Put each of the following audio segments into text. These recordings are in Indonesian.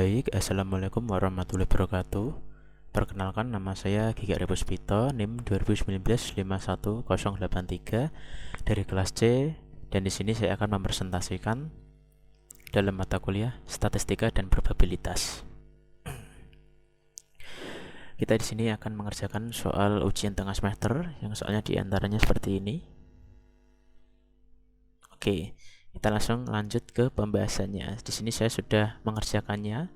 Baik, Assalamualaikum warahmatullahi wabarakatuh. Perkenalkan, nama saya Giga Repuspito, NIM 2019-51083 dari kelas C, dan di sini saya akan mempresentasikan dalam mata kuliah Statistika dan Probabilitas. Kita di sini akan mengerjakan soal ujian tengah semester yang soalnya diantaranya seperti ini. Oke, kita langsung lanjut ke pembahasannya. Di sini saya sudah mengerjakannya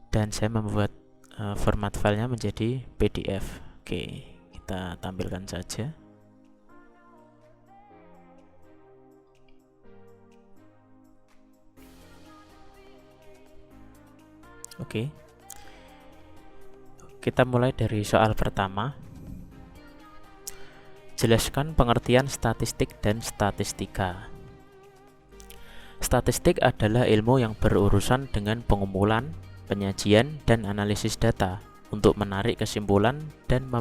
dan saya membuat format filenya menjadi PDF. Oke, kita tampilkan saja. Oke, kita mulai dari soal pertama. Jelaskan pengertian statistik dan statistika. Statistik adalah ilmu yang berurusan dengan pengumpulan, penyajian, dan analisis data untuk menarik kesimpulan dan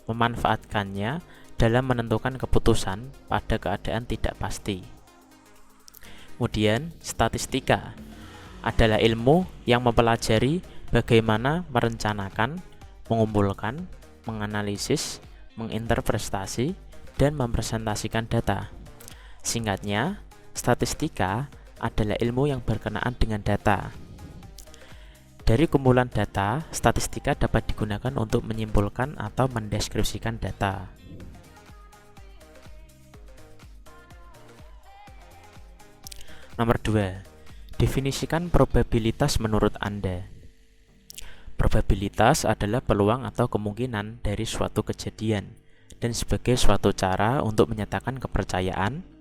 memanfaatkannya dalam menentukan keputusan pada keadaan tidak pasti. Kemudian, statistika adalah ilmu yang mempelajari bagaimana merencanakan, mengumpulkan, menganalisis, menginterpretasi, dan mempresentasikan data. Singkatnya, statistika adalah ilmu yang berkenaan dengan data. Dari kumpulan data, statistika dapat digunakan untuk menyimpulkan atau mendeskripsikan data. Nomor 2. Definisikan probabilitas menurut Anda. Probabilitas adalah peluang atau kemungkinan dari suatu kejadian dan sebagai suatu cara untuk menyatakan kepercayaan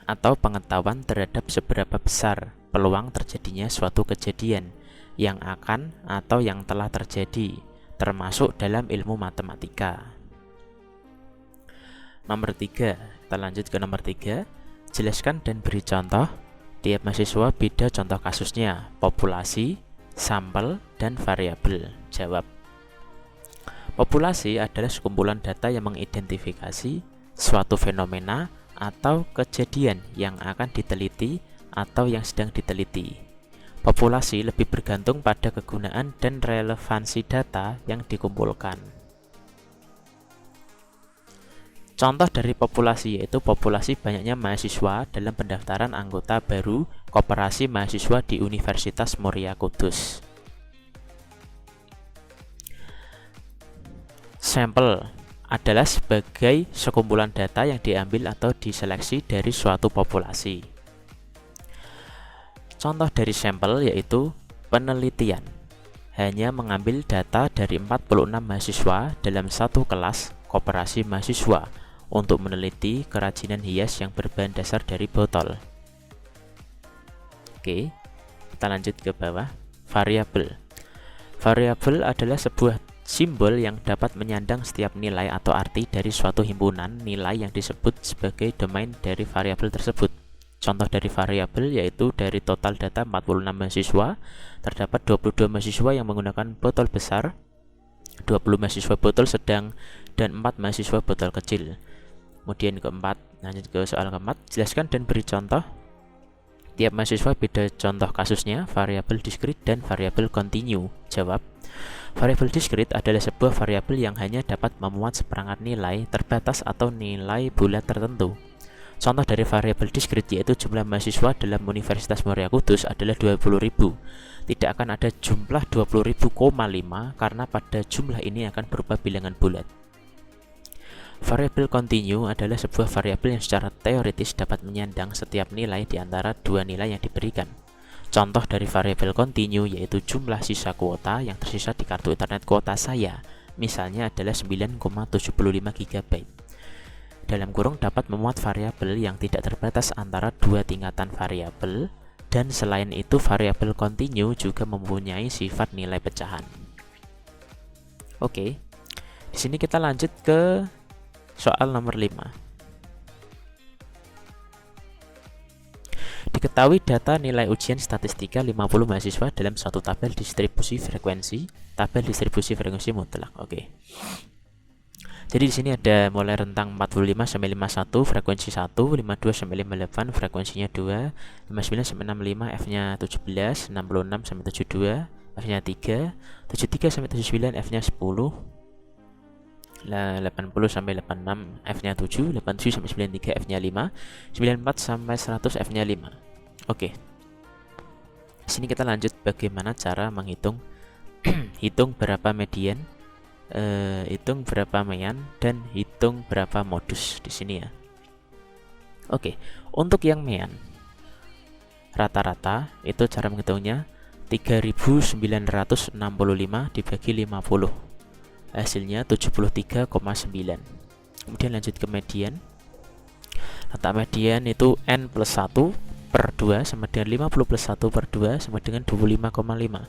atau pengetahuan terhadap seberapa besar peluang terjadinya suatu kejadian yang akan atau yang telah terjadi, termasuk dalam ilmu matematika. Nomor 3, kita lanjut ke nomor 3. Jelaskan dan beri contoh. Tiap mahasiswa beda contoh kasusnya, populasi, sampel, dan variabel. Jawab. Populasi adalah sekumpulan data yang mengidentifikasi suatu fenomena atau kejadian yang akan diteliti atau yang sedang diteliti. Populasi lebih bergantung pada kegunaan dan relevansi data yang dikumpulkan. Contoh dari populasi yaitu populasi banyaknya mahasiswa dalam pendaftaran anggota baru Koperasi Mahasiswa di Universitas Muria Kudus. Sampel adalah sebagai sekumpulan data yang diambil atau diseleksi dari suatu populasi. Contoh dari sampel yaitu penelitian. Hanya mengambil data dari 46 mahasiswa dalam satu kelas Koperasi Mahasiswa untuk meneliti kerajinan hias yang berbahan dasar dari botol. Oke, kita lanjut ke bawah. Variabel. Variabel adalah sebuah simbol yang dapat menyandang setiap nilai atau arti dari suatu himpunan nilai yang disebut sebagai domain dari variabel tersebut. Contoh dari variabel yaitu dari total data 46 mahasiswa, terdapat 22 mahasiswa yang menggunakan botol besar, 20 mahasiswa botol sedang, dan 4 mahasiswa botol kecil. Kemudian keempat, lanjut ke soal keempat. Jelaskan dan beri contoh. Tiap mahasiswa beda contoh kasusnya, variabel diskrit dan variabel kontinu. Jawab. Variabel diskrit adalah sebuah variabel yang hanya dapat memuat seperangkat nilai terbatas atau nilai bulat tertentu. Contoh dari variabel diskrit yaitu jumlah mahasiswa dalam Universitas Muria Kudus adalah 20.000. Tidak akan ada jumlah 20.000,5 karena pada jumlah ini akan berupa bilangan bulat. Variabel kontinu adalah sebuah variabel yang secara teoritis dapat menyandang setiap nilai di antara dua nilai yang diberikan. Contoh dari variabel kontinu yaitu jumlah sisa kuota yang tersisa di kartu internet kuota saya, misalnya adalah 9,75 GB. Dalam kurung dapat memuat variabel yang tidak terbatas antara dua tingkatan variabel, dan selain itu variabel kontinu juga mempunyai sifat nilai pecahan. Oke, di sini kita lanjut ke soal nomor 5. Diketahui data nilai ujian statistika 50 mahasiswa dalam suatu tabel distribusi frekuensi mutlak. Oke. Jadi di sini ada mulai rentang 45 sampai 51 frekuensi 1, 52 sampai 58 frekuensinya 2, 59 sampai 65 F-nya 17, 66 sampai 72 F-nya 3, 73 sampai 79 F-nya 10, 80 sampai 86 F-nya 7, 87 sampai 93 F-nya 5, 94 sampai 100 F-nya 5. Oke. Di sini kita lanjut bagaimana cara menghitung hitung berapa median, hitung berapa mean, dan hitung berapa modus di sini ya. Oke, untuk yang mean rata-rata itu cara menghitungnya 3965 dibagi 50. Hasilnya 73,9. Kemudian lanjut ke median. Letak median itu N plus 1 per 2 sama dengan 50 plus 1 per 2 sama dengan 25,5.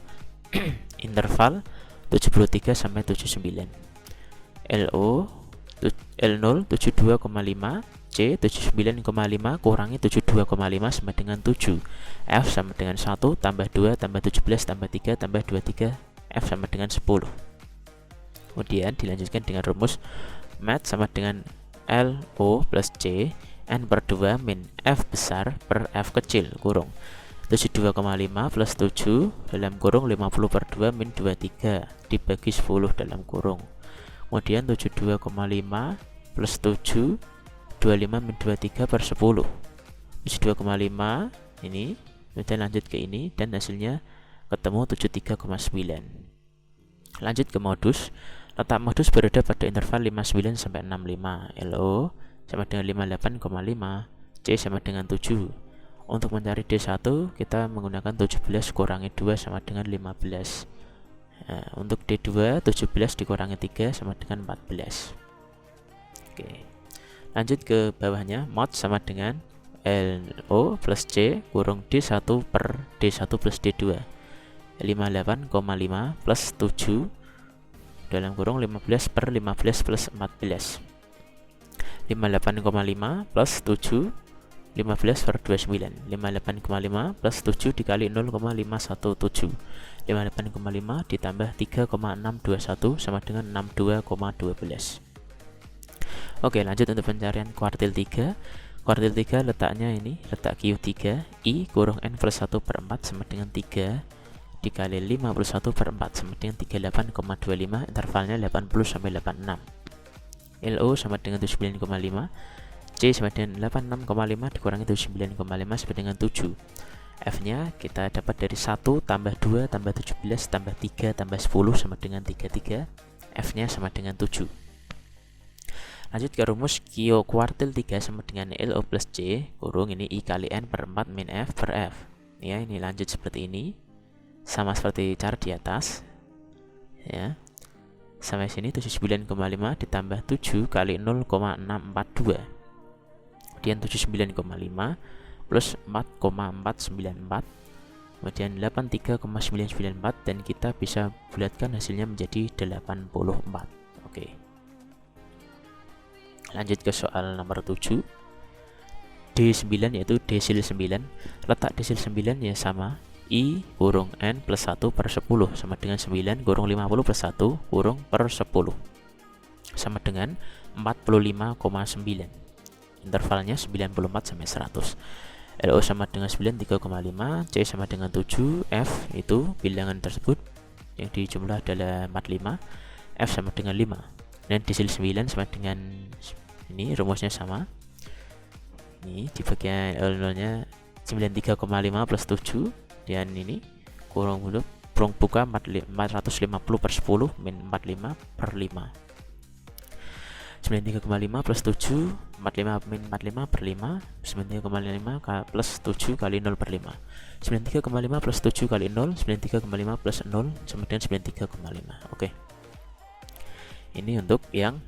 Interval 73 sampai 79. LO L0 72,5, C 79,5 kurangi 72,5 sama dengan 7. F sama dengan 1 tambah 2 tambah 17 tambah 3 tambah 23, F sama dengan 10. Kemudian dilanjutkan dengan rumus mat sama dengan LO plus C N per 2 min F besar per F kecil kurung 72,5 plus 7 dalam kurung 50 per 2 min 23 dibagi 10 dalam kurung. Kemudian 72,5 plus 7 25 min 23 per 10 72,5 ini. Kemudian lanjut ke ini dan hasilnya ketemu 73,9. Lanjut ke modus. Letak modus berada pada interval 59 sampai 65. LO sama dengan 58,5, C sama dengan 7. Untuk mencari D1 kita menggunakan 17 kurangi 2 sama dengan 15. Nah, untuk D2 17 dikurangi 3 sama dengan 14. Oke. Lanjut ke bawahnya, mod sama dengan LO plus C kurung D1 per D1 plus D2 58,5 plus 7 dalam kurung 15 per 15 plus 14 58,5 plus 7 15 per 29 58,5 plus 7 dikali 0,517 58,5 ditambah 3,621 sama dengan 62,12. Oke, lanjut untuk pencarian kuartil 3. Kuartil 3 letaknya ini, letak Q3, I kurung N plus 1 per 4 sama dengan 3 dikali 51 per 4 sama dengan 38,25, intervalnya 80 sampai 86. LO sama dengan 79,5, C sama dengan 86,5 dikurangi 79,5 sama dengan 7. F-nya kita dapat dari 1 tambah 2 tambah 17 tambah 3 tambah 10 sama dengan 33. F-nya sama dengan 7. Lanjut ke rumus Q kuartil 3 sama dengan LO plus C kurung ini I kali N per 4 min F per F. Ya, ini lanjut seperti ini. Sama seperti cara di atas. Ya. Sampai sini 79,5 ditambah 7 kali 0,642. Kemudian 79,5 plus 4,494. Kemudian 83,994 dan kita bisa bulatkan hasilnya menjadi 84. Oke. Lanjut ke soal nomor 7. D9 yaitu desil 9. Letak desil 9 ya sama I kurung N plus 1 per 10 sama dengan 9 kurung 50 plus 1 kurung per 10 sama dengan 45,9. Intervalnya 94 sampai 100. LO sama dengan 9 3,5, C sama dengan 7, F itu bilangan tersebut yang dijumlah adalah 45, F sama dengan 5. Dan desil 9 sama dengan ini rumusnya sama. Ini di bagian L0 nya 93,5 plus 7 dan ini kurung buka 450 per 10 min 45 per 5. 93,5 plus 7 45 min 45 per 5 93,5 plus 7 kali 0 per 5 93,5 plus 7 kali 0 93,5 plus 0 sama dengan 93,5. Oke. Ini untuk yang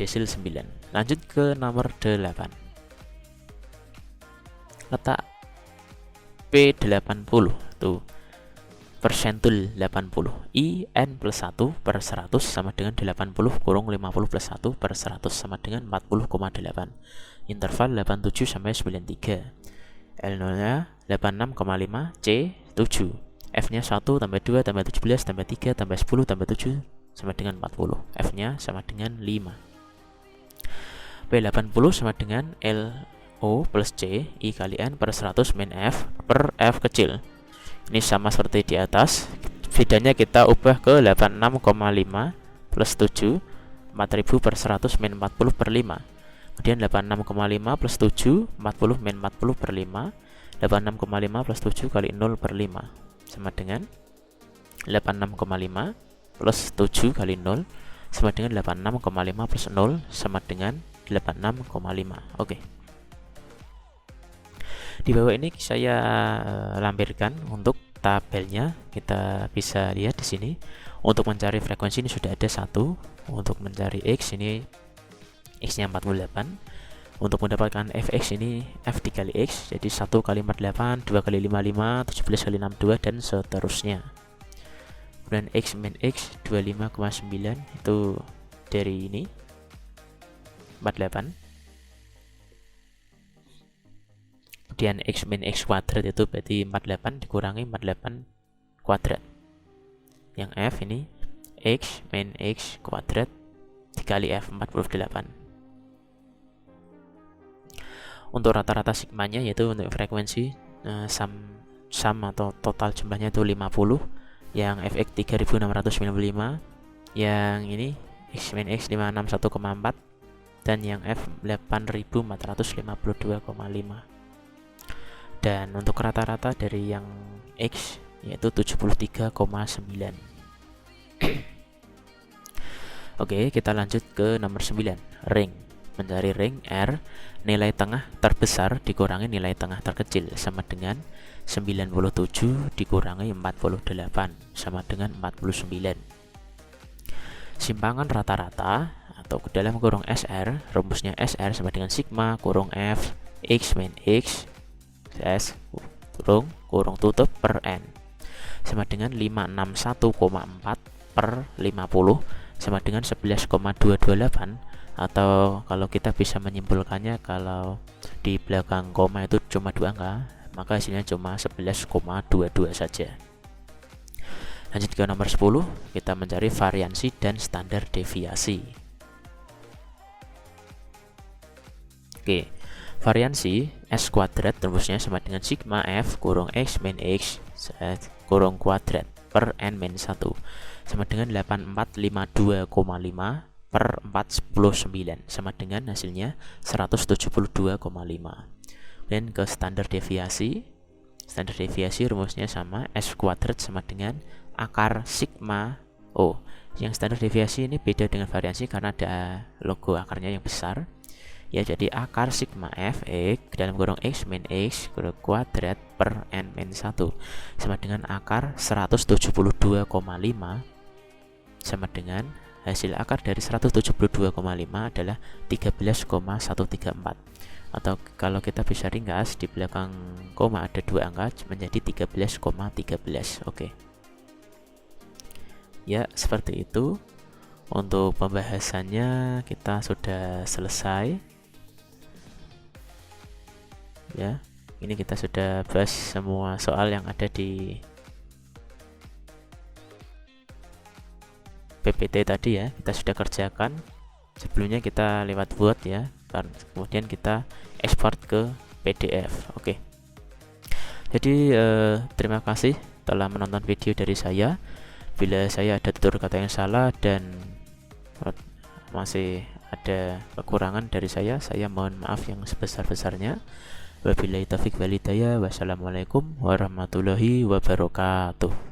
desil 9. Lanjut ke nomor 8. Letak P80 tuh persentul 80 I N plus 1 per 100 sama dengan 80 kurung 50 plus 1 per 100 sama dengan 40,8. Interval 87 sampai 93. L0 nya 86,5, C 7, F nya 1 tambah 2 tambah 17 tambah 3 tambah 10 tambah 7 sama dengan 40. F nya sama dengan 5. P80 sama dengan LO plus C I kali N per 100 min F per F kecil. Ini sama seperti di atas. Bedanya kita ubah ke 86,5 plus 7 4000 per 100 min 40 per 5. Kemudian 86,5 plus 7 40 min 40 per 5. 86,5 plus 7 kali 0 per 5 sama dengan 86,5 plus 7 kali 0 sama dengan 86,5 plus 0 sama dengan 86,5. Oke. Di bawah ini saya lampirkan untuk tabelnya. Kita bisa lihat di sini. Untuk mencari frekuensi ini sudah ada 1. Untuk mencari X ini X-nya 48. Untuk mendapatkan Fx ini F dikali X, jadi 1 kali 48, 2 kali 55, 17 kali 62, dan seterusnya. Kemudian X min X 25,9 itu dari ini 48. Kemudian X min X kuadrat itu berarti 48 dikurangi 48 kuadrat. Yang F ini X min X kuadrat dikali F 48. Untuk rata-rata sigmanya yaitu untuk frekuensi sum atau total jumlahnya itu 50. Yang Fx 3695, yang ini X min X 561,4, dan yang F 8452,5. Dan untuk rata-rata dari yang X yaitu 73,9. Oke, kita lanjut ke nomor 9, ring. Mencari ring R, nilai tengah terbesar dikurangi nilai tengah terkecil sama dengan 97 dikurangi 48 sama dengan 49. Simpangan rata-rata atau ke dalam kurung SR, rumusnya SR sama dengan sigma kurung F X min X S kurung tutup per N sama dengan 561,4 per 50 sama dengan 11,228. Atau kalau kita bisa menyimpulkannya, kalau di belakang koma itu cuma 2 angka, maka hasilnya cuma 11,22 saja. Lanjut ke nomor 10, kita mencari variansi dan standar deviasi. Oke, variansi S kuadrat rumusnya sama dengan sigma F kurung X min X kurung kuadrat per N min 1 sama dengan 8452,5 per 419 sama dengan hasilnya 172,5. Dan ke standar deviasi rumusnya sama, S kuadrat sama dengan akar sigma O. Yang standar deviasi ini beda dengan variansi karena ada logo akarnya yang besar ya, jadi akar sigma F X dalam kurung X min X kuadrat per N min 1 sama dengan akar 172,5 sama dengan hasil akar dari 172,5 adalah 13,134. Atau kalau kita bisa ringkas, di belakang koma ada 2 angka menjadi 13,13. Oke. Ya, seperti itu. Untuk pembahasannya kita sudah selesai. Ya, ini kita sudah bahas semua soal yang ada di PPT tadi ya, kita sudah kerjakan. Sebelumnya kita lewat Word ya, kemudian kita ekspor ke PDF. Oke. Jadi terima kasih telah menonton video dari saya. Bila saya ada tutur kata yang salah dan masih ada kekurangan dari saya mohon maaf yang sebesar-besarnya. Wabillahi taufiq wal hidayah. Wassalamualaikum warahmatullahi wabarakatuh.